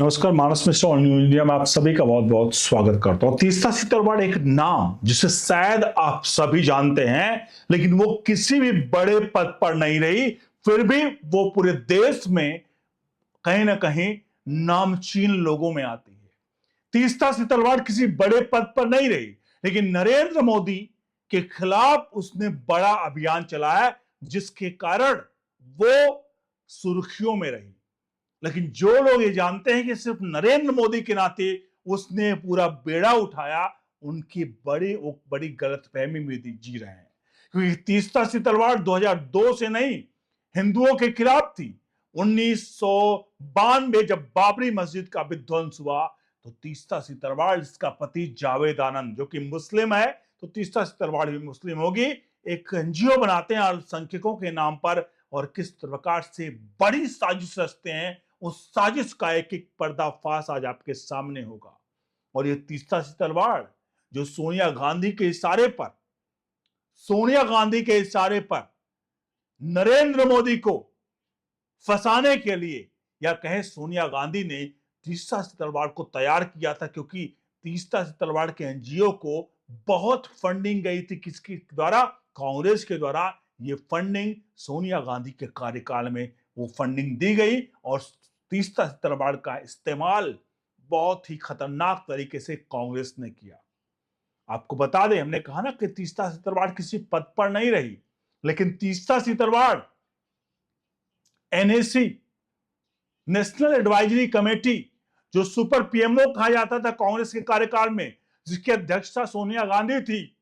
नमस्कार, मानस मिश्रा और new India में आप सभी का बहुत बहुत स्वागत करता हूं। तीस्ता सितरवाड़ एक नाम जिसे शायद आप सभी जानते हैं, लेकिन वो किसी भी बड़े पद पर नहीं रही। फिर भी वो पूरे देश में कहीं ना कहीं नामचीन लोगों में आती है। तीस्ता सितरवाड़ किसी बड़े पद पर नहीं रही, लेकिन नरेंद्र मोदी के खिलाफ उसने बड़ा अभियान चलाया, जिसके कारण वो सुर्खियों में रही। लेकिन जो लोग ये जानते हैं कि सिर्फ नरेंद्र मोदी के नाते उसने पूरा बेड़ा उठाया, उनकी बड़ी गलतफहमी में जी रहे हैं। क्योंकि तीस्ता सितरवाड़ 2002 से नहीं, हिंदुओं के खिलाफ थी। 1992 जब बाबरी मस्जिद का विध्वंस हुआ, तो तीस्ता सितरवाड़, जिसका पति जावेद आनंद जो कि मुस्लिम है, तो तीस्ता सितरवाड़ भी मुस्लिम होगी, एक एनजीओ बनाते हैं अल्पसंख्यकों के नाम पर। और किस प्रकार से बड़ी साजिश रचते हैं, उस साजिश का एक एक पर्दाफाश आज आपके सामने होगा। और ये तीस्ता सितरवाड़ जो सोनिया गांधी के इशारे पर नरेंद्र मोदी को फंसाने के लिए, या कहें सोनिया गांधी ने तीस्ता सितरवाड़ को तैयार किया था, क्योंकि तीस्ता सितरवाड़ के एनजीओ को बहुत फंडिंग गई थी। किसके द्वारा? कांग्रेस के द्वारा। ये फंडिंग सोनिया गांधी के कार्यकाल में वो फंडिंग दी गई, और तीस्ता सितरवाड़ का इस्तेमाल बहुत ही खतरनाक तरीके से कांग्रेस ने किया। आपको बता दें, हमने कहा ना कि तीस्ता सितरवाड़ किसी पद पर नहीं रही, लेकिन Teesta Setalvad NAC, national advisory committee, जो सुपर पीएमओ कहा जाता था कांग्रेस के कार्यकाल में, जिसकी अध्यक्षता सोनिया गांधी थी,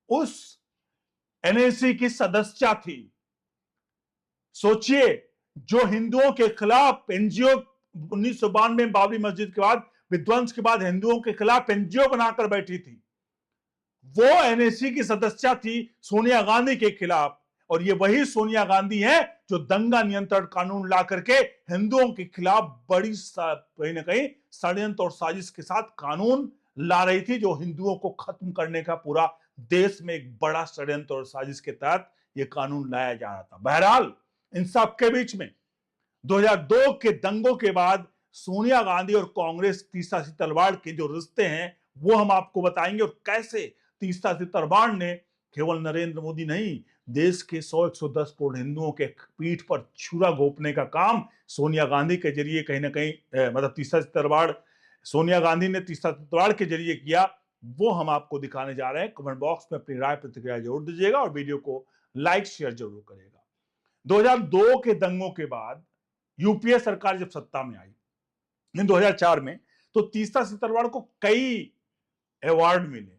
उस एनएसी की सदस्य थी। सोचिए, जो हिंदुओं के खिलाफ एनजीओ 1992 में बाबरी मस्जिद के बाद विध्वंस के बाद हिंदुओं के खिलाफ एनजीओ बनाकर बैठी थी, वो एनएसी की सदस्य थी सोनिया गांधी के खिलाफ। और ये वही सोनिया गांधी है जो दंगा नियंत्रण कानून ला करके हिंदुओं के खिलाफ बड़ी कहीं ना कहीं षड्यंत्र और साजिश के साथ कानून ला रही थी, जो हिंदुओं को खत्म करने का पूरा देश में एक बड़ा षड्यंत्र और साजिश के तहत यह कानून लाया जा रहा था। बहरहाल, इन सब के बीच में 2002 के दंगों के बाद सोनिया गांधी और कांग्रेस तीस्ता सितरवाड़ के जो रिश्ते हैं वो हम आपको बताएंगे, और कैसे तीस्ता सितरवाड़ ने केवल नरेंद्र मोदी नहीं, देश के 100-110 करोड़ हिंदुओं के पीठ पर छुरा घोंपने का काम सोनिया गांधी के जरिए कहीं ना कहीं मतलब तीस्ता सितरवाड़, सोनिया गांधी ने तीस्ता सितरवाड़ के जरिए किया। वो हम आपको दिखाने जा रहे हैं। कमेंट बॉक्स में अपनी राय प्रतिक्रिया जरूर दीजिएगा और वीडियो को लाइक शेयर जरूर करेगा। 2002 के दंगों के बाद यूपीए सरकार जब सत्ता में आई 2004 में, तो तीस्ता सितरवाड़ को कई अवार्ड मिले।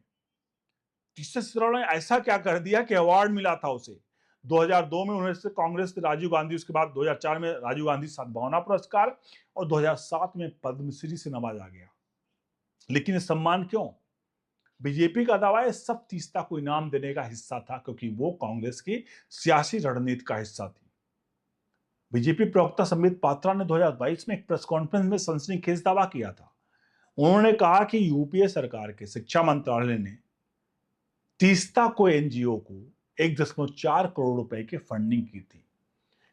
तीस्ता सितरवाड़ ने ऐसा क्या कर दिया कि अवार्ड मिला था उसे। 2002 में उन्हें कांग्रेस के राजीव गांधी, उसके बाद 2004 में राजीव गांधी सद्भावना पुरस्कार, और 2007 में पद्मश्री से नवाजा गया। लेकिन ये सम्मान क्यों? बीजेपी का दावा है सब तीस्ता को इनाम देने का हिस्सा था, क्योंकि वो कांग्रेस की सियासी रणनीति का हिस्सा थी। बीजेपी प्रवक्ता संबित पात्रा ने 2022 में एक प्रेस कॉन्फ्रेंस में सनसनीखेज दावा किया था। उन्होंने कहा कि यूपीए सरकार के शिक्षा मंत्रालय ने तीस्ता को एनजीओ को 1.4 करोड़ रुपए की फंडिंग की थी।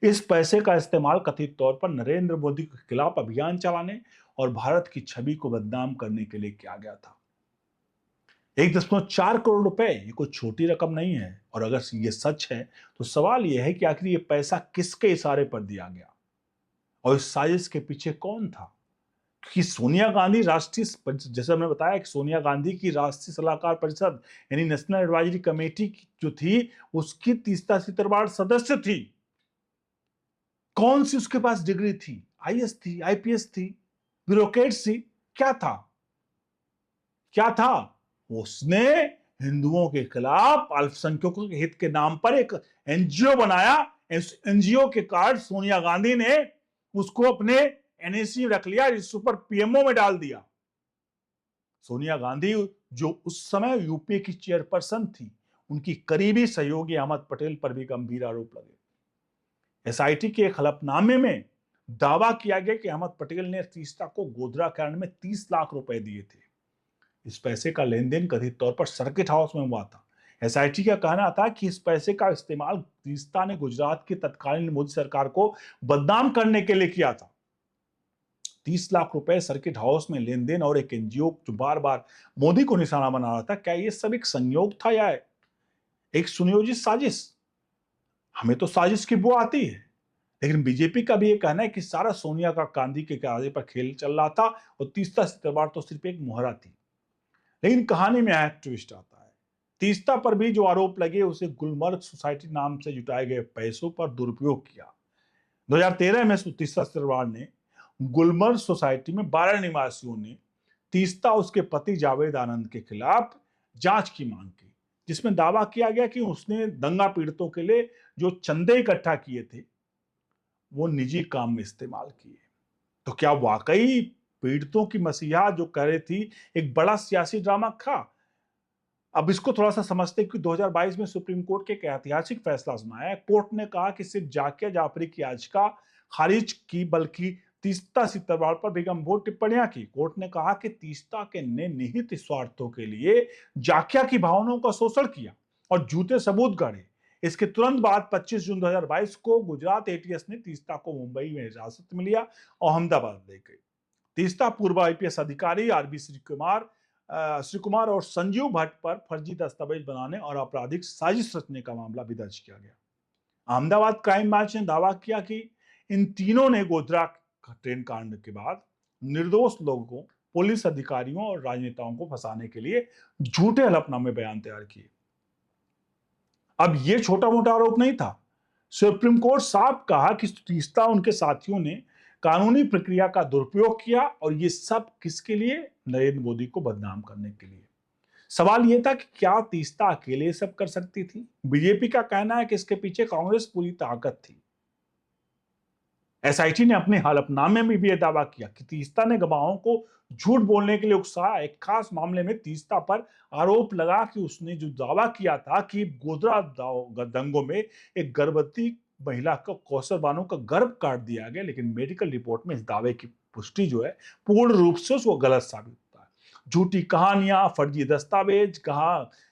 इस पैसे का इस्तेमाल कथित तौर पर नरेंद्र मोदी के खिलाफ अभियान चलाने और भारत की छवि को बदनाम करने के लिए किया गया था। 1.4 करोड़ रुपए ये कोई छोटी रकम नहीं है। और अगर ये सच है, तो सवाल यह है कि आखिर ये पैसा किसके इशारे पर दिया गया और इस साजिश के पीछे कौन था? कि सोनिया गांधी जैसे हमने बताया कि सोनिया गांधी की राष्ट्रीय सलाहकार परिषद यानी नेशनल एडवाइजरी कमेटी जो थी, उसकी तीस्ता सितरवाड़ सदस्य थी। कौन सी उसके पास डिग्री थी? आईएएस थी, आईपीएस थी, ब्यूरोक्रेट्स थी? क्या था? क्या था? उसने हिंदुओं के खिलाफ अल्पसंख्यकों के हित के नाम पर एक एनजीओ बनाया। इस एनजीओ के कार्ड सोनिया गांधी ने उसको अपने एनएसी रख लिया, सुपर पीएमओ में डाल दिया। सोनिया गांधी जो उस समय यूपीए की चेयरपर्सन थी, उनकी करीबी सहयोगी अहमद पटेल पर भी गंभीर आरोप लगे। एसआईटी के एक हलफनामे में दावा किया गया कि अहमद पटेल ने तीस्ता को गोधरा कांड में 30 लाख रुपए दिए थे। इस पैसे का लेन देन कथित तौर पर सर्किट हाउस में हुआ था। एसआईटी का कहना था कि इस पैसे का इस्तेमाल तीस्ता ने गुजरात की तत्कालीन मोदी सरकार को बदनाम करने के लिए किया था। 30 लाख रुपए सर्किट हाउस में लेन देन और एक एनजीओ जो बार बार मोदी को निशाना बना रहा था, क्या ये सब एक संयोग था या एक सुनियोजित साजिश? हमें तो साजिश की बू आती है, लेकिन बीजेपी का भी ये कहना है कि सारा सोनिया का गांधी के किनारे पर खेल चल रहा था और तीस्ता तलवार तो सिर्फ एक मुहरा थी। लेकिन कहानी में एक ट्विस्ट आता है। तीस्ता पर भी जो आरोप लगे उसे गुलमर्ग सोसाइटी नाम से जुटाए गए पैसों पर दुरुपयोग किया। 2013 में तीस्ता तलवार ने गुलमर्ग सोसाइटी में 12 निवासियों ने तीस्ता उसके पति जावेद आनंद के खिलाफ जांच की मांग की, जिसमें दावा किया गया कि उसने दंगा पीड़ितों के लिए जो चंदे इकट्ठा किए थे वो निजी काम में इस्तेमाल किए। तो क्या वाकई पीड़ितों की मसीहा जो कह रही थी एक बड़ा सियासी ड्रामा था? अब इसको थोड़ा सा समझते हैं कि 2022 में सुप्रीम कोर्ट के एक ऐतिहासिक फैसला सुना है। कोर्ट ने कहा कि सिर्फ जाकिया जाफरी की याचिका खारिज की, बल्कि तीस्ता सितरवाल पर भी गंभीर टिप्पणियां की। कोर्ट ने कहा कि तीस्ता के ने निहित स्वार्थों के लिए जाकिया की भावनाओं का शोषण किया और झूठे सबूत गढ़े। इसके तुरंत बाद 25 जून 2022 को गुजरात एटीएस ने तीस्ता को मुंबई में हिरासत में लिया और अहमदाबाद ले गई। तीस्ता पूर्व आईपीएस अधिकारी आरबी श्री कुमार और संजीव भट्ट पर फर्जी दस्तावेज बनाने और आपराधिक साजिश रचने का मामला भी दर्ज किया गया। अहमदाबाद क्राइम ब्रांच ने दावा किया कि इन तीनों ने गोधरा ट्रेन कांड के बाद निर्दोष लोगों, पुलिस अधिकारियों और राजनेताओं को फंसाने के लिए झूठे हलफनामे बयान तैयार किए। अब यह छोटा मोटा आरोप नहीं था। सुप्रीम कोर्ट साफ कहा कि तीस्ता उनके साथियों ने कानूनी प्रक्रिया का दुरुपयोग किया और ये सब किसके लिए? नरेंद्र मोदी को बदनाम करने के लिए। सवाल यह था कि क्या तीस्ता अकेले सब कर सकती थी? बीजेपी का कहना है कि इसके पीछे कांग्रेस पूरी ताकत थी। एसआईटी ने अपने हलफनामे में भी यह दावा किया कि तीस्ता ने गवाहों को झूठ बोलने के लिए उकसाया। एक खास मामले में तीस्ता पर आरोप लगा कि उसने जो दावा किया था कि गोधरा दंगों में एक गर्भवती महिला का, कौसर बानो का गर्भ काट दिया गया, लेकिन मेडिकल रिपोर्ट में इस दावे की पुष्टि जो है पूर्ण रूप से उसको गलत साबित होता है। झूठी कहानियां, फर्जी दस्तावेज,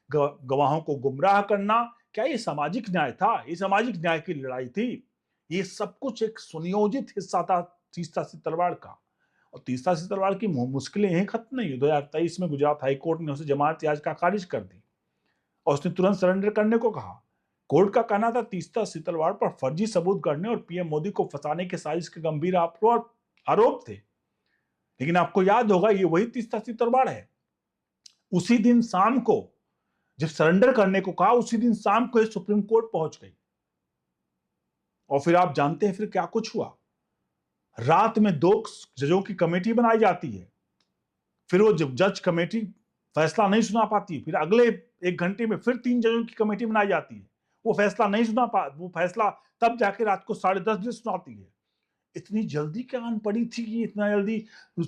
गवाहों को गुमराह करना, क्या ये सामाजिक न्याय था? ये सामाजिक न्याय की लड़ाई थी। ये सब कुछ एक सुनियोजित हिस्सा था तीस्ता सितरवाल का। और तीस्ता सितरवाल की मुश्किलें यहीं खत्म नहीं हुई। 2023 में गुजरात हाईकोर्ट ने उसे जमानत याचिका खारिज कर दी और उसने तुरंत सरेंडर करने को कहा। कोर्ट का कहना था तीस्ता सितरवाल पर फर्जी सबूत गढ़ने और पीएम मोदी को फंसाने के साजिश के गंभीर आरोप थे। लेकिन आपको याद होगा ये वही तीस्ता सितरवाल है। उसी दिन शाम को जब सरेंडर करने को कहा, उसी दिन शाम को सुप्रीम कोर्ट पहुंच गई। और फिर आप जानते हैं फिर क्या कुछ हुआ। रात में 2 जजों की कमेटी बनाई जाती है। फिर वो जब जज कमेटी फैसला नहीं सुना पाती, फिर अगले 1 घंटे में फिर 3 जजों की कमेटी बनाई जाती है। वो फैसला नहीं सुना पा वो फैसला तब जाके रात को 10:30 बजे सुनाती है। इतनी जल्दी क्या आन पड़ी थी कि इतना जल्दी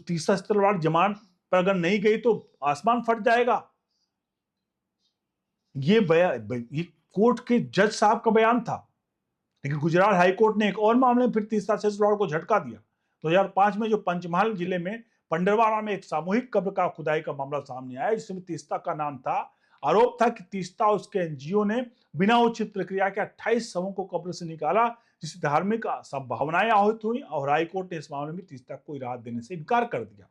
तीसरा तलवार जमानत पर अगर नहीं गई तो आसमान फट जाएगा। ये कोर्ट के जज साहब का बयान था। लेकिन गुजरात हाईकोर्ट ने एक और मामले में फिर तीसरा तलवार को झटका दिया। 2005 में जो पंचमहाल जिले में पंडरवाड़ा में एक सामूहिक कब्र का खुदाई का मामला सामने आया, जिसमें तीस्ता का नाम था। आरोप था कि तीस्ता उसके एनजीओ ने बिना उचित प्रक्रिया के 28 शवों को कब्र से निकाला, जिससे धार्मिक सब भावनाएं आहत हुई और हाईकोर्ट ने इस मामले में तीस्ता को राहत देने से इनकार कर दिया।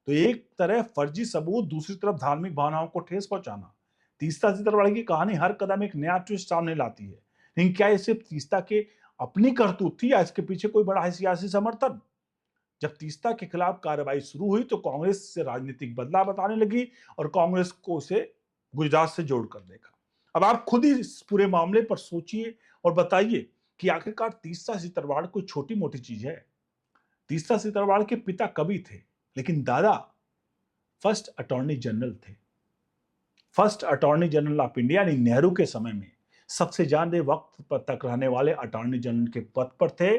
तो एक तरफ फर्जी सबूत, दूसरी तरफ धार्मिक भावनाओं को ठेस पहुंचाना। तीस्ता सितरवाल की कहानी हर कदम एक नया ट्विस्ट सामने लाती है। लेकिन क्या ये सिर्फ तीस्ता के अपनी करतूत थी या इसके पीछे कोई बड़ा सियासी समर्थन? जब तीस्ता के खिलाफ कार्रवाई शुरू हुई तो कांग्रेस से राजनीतिक बदलाव बताने लगी और कांग्रेस को उसे गुजरात से जोड़कर देखा। अब आप खुद ही इस पूरे मामले पर सोचिए और बताइए कि आखिरकार तीस्ता सितरवाल कोई छोटी मोटी चीज है। तीस्ता सितरवाल के पिता कवि थे, लेकिन दादा फर्स्ट अटॉर्नी जनरल थे। First attorney general of India यानी नेहरू के समय में सबसे ज्यादा वक्त पर तक रहने वाले अटॉर्नी जनरल के पद पर थे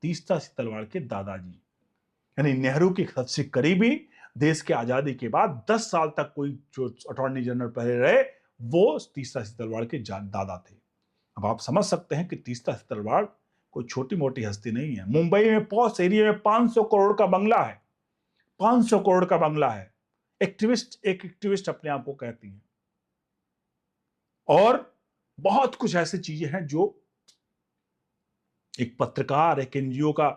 तीस्ता सितरवाल के दादाजी। यानी नेहरू के सबसे करीबी, देश के आजादी के बाद 10 साल तक कोई जो अटॉर्नी जनरल पहले रहे वो तीस्ता सितरवाल के दादा थे। अब आप समझ सकते हैं कि तीस्ता सितरवाल कोई छोटी मोटी हस्ती नहीं है। मुंबई में पॉश एरिया में 500 करोड़ का बंगला है। 500 करोड़ का बंगला है। एक्टिविस्ट अपने आप को कहती हैं। और बहुत कुछ ऐसी चीजें हैं जो एक पत्रकार, एक एनजीओ का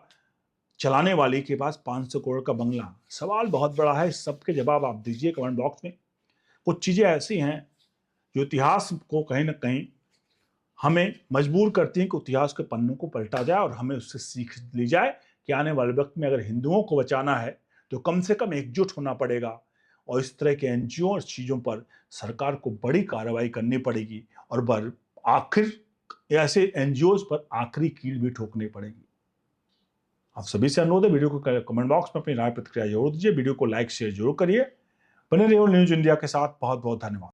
चलाने वाली के पास 500 करोड़ का बंगला। सवाल बहुत बड़ा है, इस सबके जवाब आप दीजिए कमेंट बॉक्स में। कुछ चीजें ऐसी हैं जो इतिहास को कहीं ना कहीं हमें मजबूर करती हैं कि इतिहास के पन्नों को पलटा जाए और हमें उससे सीख ली जाए कि आने वाले वक्त में अगर हिंदुओं को बचाना है तो कम से कम एकजुट होना पड़ेगा और इस तरह के एनजीओ और चीजों पर सरकार को बड़ी कार्रवाई करनी पड़ेगी और आखिर ऐसे एनजीओ पर आखिरी कील भी ठोकनी पड़ेगी। आप सभी से अनुरोध है, वीडियो को कमेंट बॉक्स में अपनी राय प्रतिक्रिया जरूर दीजिए, वीडियो को लाइक शेयर जरूर करिए। बने रहिए न्यूज इंडिया के साथ। बहुत बहुत धन्यवाद।